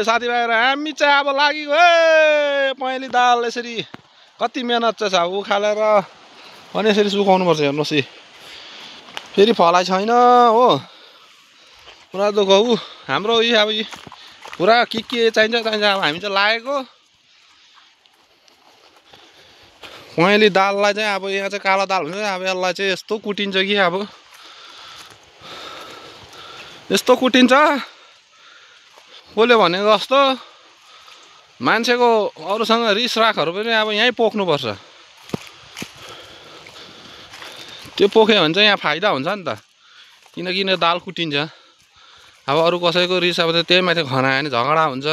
साथीभाइहरु हामी चाहिँ अब लाग्यो है पहेँली दाल यसरी कति मेहनत चाहिँ छ उखालेर अनि यसरी सुकाउनु पर्छ हेर्नुस् है फेरि फलाइ छैन हो पुरा दुःख उ हाम्रो यी अब यी पुरा के चाहिन्छ अब हामी चाहिँ लागेको पहेँली दाललाई चाहिँ अब यहाँ चाहिँ कालो दाल हुन्छ अब यसलाई चाहिँ यस्तो कुटिन्छ कि अब यस्तो कुटिन्छ कसले भनेको जस्तो मान्छेको अरूसँग रिस राखहरू पनि अब यहीँ पोख्नुपर्छ त्यो पोख्यो भने चाहिँ यहाँ फाइदा हुन्छ नि त किनकि दाल कुटिन्छ अब अरू कसैको रिस अब त्यही माथि खनायो भने झगडा हुन्छ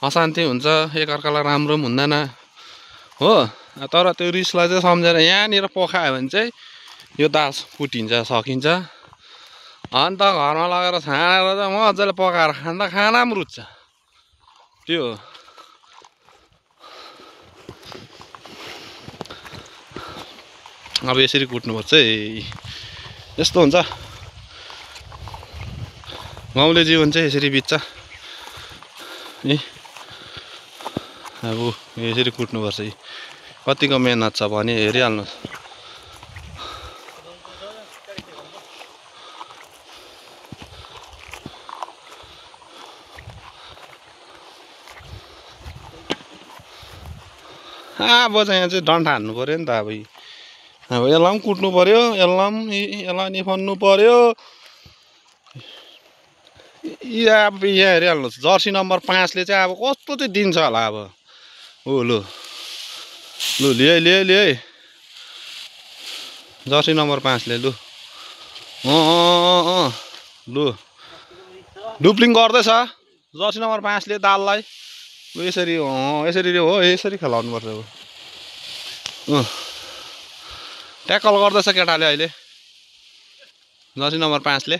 अशान्ति हुन्छ एकअर्कालाई राम्रो पनि हुँदैन हो तर त्यो रिसलाई चाहिँ सम्झेर यहाँनिर पोखायो भने चाहिँ यो दाल कुटिन्छ सकिन्छ अन्त घरमा लगेर छानेर चाहिँ मजाले पकाएर खाँदा खाना पनि रुच्छ त्यो अब यसरी कुट्नुपर्छ है यस्तो हुन्छ गाउँले जीवन चाहिँ यसरी बित्छ है अब यसरी कुट्नुपर्छ है कतिको मेहनत छ भने हेरिहाल्नुहोस् अब चाहिँ यहाँ चाहिँ डन्ठा हान्नु पर्यो नि त अब यसलाई पनि कुट्नु पर्यो यसलाई निफान्नु पर्यो अब यहाँ हेरिहाल्नुहोस् जर्सी नम्बर 5 ले चाहिँ अब कस्तो चाहिँ दिन्छ होला अब हो लु ल्याए जर्सी नम्बर 5 ले लु लु डुप्लिङ गर्दैछ जर्सी नम्बर 5 ले दाललाई यसरी यसरी हो यसरी खेलाउनु पर्छ अब ट्याकल गर्दैछ केटाले अहिले जर्सी नम्बर 5 ले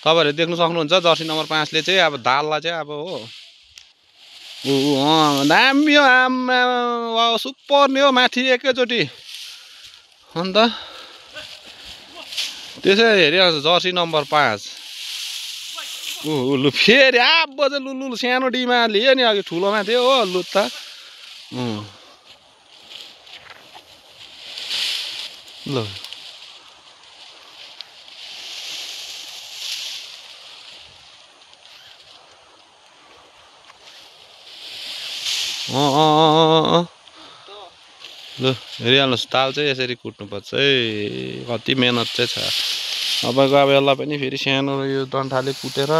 तपाईहरुले देख्न सक्नुहुन्छ जर्सी नम्बर 5 ले चाहिँ अब दाललाई चाहिँ अब हो दामी हो आम्मा सुपर नि हो माथि एकैचोटी अन्त त्यसै हेरिहाल्छ जर्सी नम्बर 5 लु फेरि अब चाहिँ लु सानो डीमा लियो नि अघि ठुलोमा थियो हो लु त ल लु हेरिहाल्नुहोस् दाल चाहिँ यसरी कुट्नुपर्छ है कति मेहनत चाहिँ छ तपाईँको अब यसलाई पनि फेरि सानो यो डन्ठाले कुटेर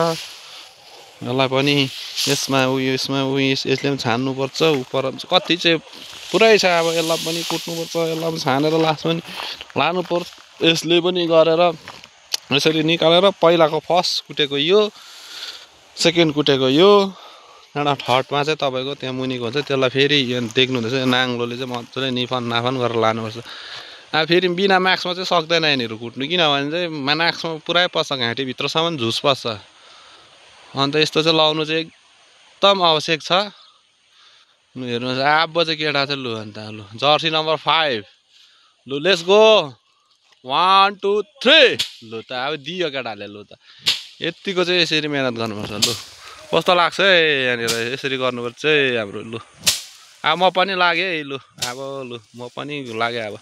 यसलाई पनि यसमा यसले पनि छान्नुपर्छ उपर कति चाहिँ पुरै छ अब यसलाई पनि कुट्नुपर्छ यसलाई पनि छानेर लास्टमा पनि लानुपर्छ यसले पनि गरेर यसरी निकालेर पहिलाको फर्स्ट कुटेको यो सेकेन्ड कुटेको यो त्यहाँबाट थर्डमा चाहिँ तपाईँको त्यहाँ मुनिको हुन्छ त्यसलाई फेरि देख्नुहुँदैछ नाङ्लोले चाहिँ मजाले नाफान गरेर लानुपर्छ अब फेरि बिना माक्समा चाहिँ सक्दैन यिनीहरू कुट्नु किनभने चाहिँ माक्समा पुरै पस्छ घाँटीभित्रसम्म झुस पस्छ अन्त यस्तो चाहिँ लाउनु चाहिँ एकदम आवश्यक छ लु हेर्नुहोस् अब चाहिँ केटा चाहिँ लु अन्त लु जर्सी नम्बर 5 लु लेट्स गो 1 2 3 लु त अब दियो केटाले लु त यतिको चाहिँ यसरी मेहनत गर्नुपर्छ लु कस्तो लाग्छ है यहाँनिर यसरी गर्नुपर्छ है हाम्रो लु अब म पनि लागेँ है लु अब लु म पनि लागेँ अब